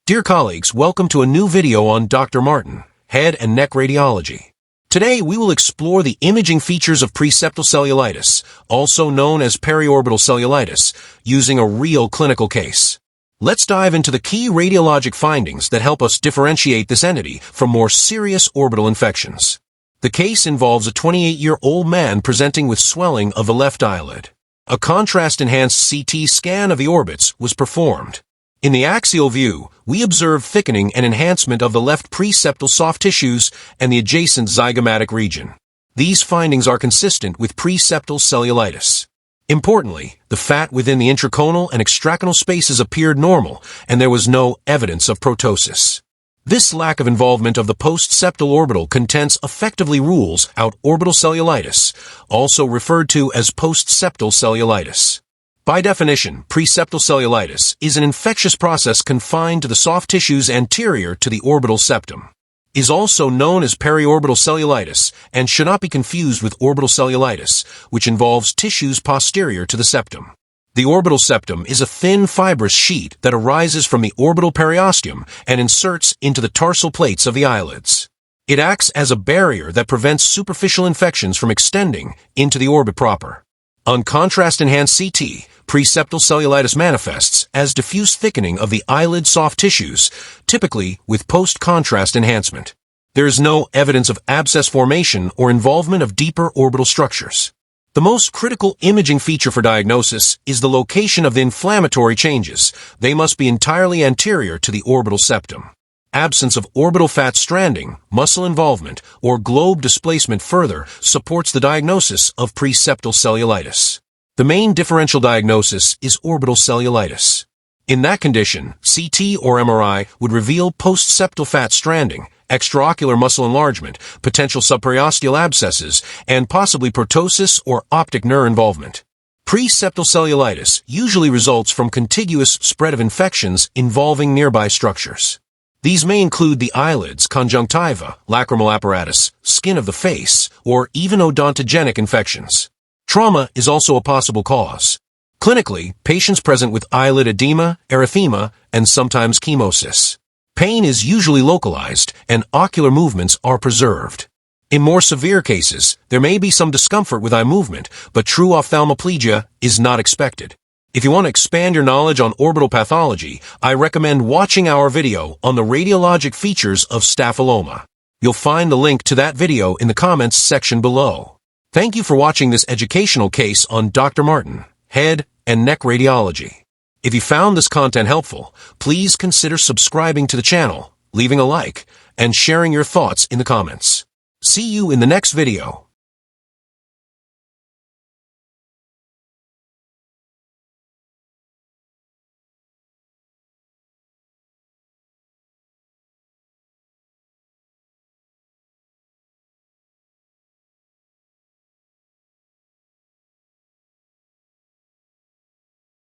Dear colleagues, welcome to a new video on Dr. Martin, Head and Neck Radiology. Today we will explore the imaging features of preseptal cellulitis, also known as periorbital cellulitis, using a real clinical case. Let's dive into the key radiologic findings that help us differentiate this entity from more serious orbital infections. The case involves a 28-year-old man presenting with swelling of the left eyelid. A contrast-enhanced CT scan of the orbits was performed. In the axial view, we observe thickening and enhancement of the left preseptal soft tissues and the adjacent zygomatic region. These findings are consistent with preseptal cellulitis. Importantly, the fat within the intraconal and extraconal spaces appeared normal, and there was no evidence of protosis. This lack of involvement of the postseptal orbital contents effectively rules out orbital cellulitis, also referred to as postseptal cellulitis. By definition, preseptal cellulitis is an infectious process confined to the soft tissues anterior to the orbital septum. It is also known as periorbital cellulitis and should not be confused with orbital cellulitis, which involves tissues posterior to the septum. The orbital septum is a thin fibrous sheet that arises from the orbital periosteum and inserts into the tarsal plates of the eyelids. It acts as a barrier that prevents superficial infections from extending into the orbit proper. On contrast-enhanced CT, preseptal cellulitis manifests as diffuse thickening of the eyelid soft tissues, typically with post-contrast enhancement. There is no evidence of abscess formation or involvement of deeper orbital structures. The most critical imaging feature for diagnosis is the location of the inflammatory changes. They must be entirely anterior to the orbital septum. Absence of orbital fat stranding, muscle involvement, or globe displacement further supports the diagnosis of preseptal cellulitis. The main differential diagnosis is orbital cellulitis. In that condition, CT or MRI would reveal postseptal fat stranding, extraocular muscle enlargement, potential subperiosteal abscesses, and possibly protosis or optic nerve involvement. Preseptal cellulitis usually results from contiguous spread of infections involving nearby structures. These may include the eyelids, conjunctiva, lacrimal apparatus, skin of the face, or even odontogenic infections. Trauma is also a possible cause. Clinically, patients present with eyelid edema, erythema, and sometimes chemosis. Pain is usually localized, and ocular movements are preserved. In more severe cases, there may be some discomfort with eye movement, but true ophthalmoplegia is not expected. If you want to expand your knowledge on orbital pathology, I recommend watching our video on the radiologic features of staphyloma. You'll find the link to that video in the comments section below. Thank you for watching this educational case on Dr. Martin, Head and Neck Radiology. If you found this content helpful, please consider subscribing to the channel, leaving a like, and sharing your thoughts in the comments. See you in the next video.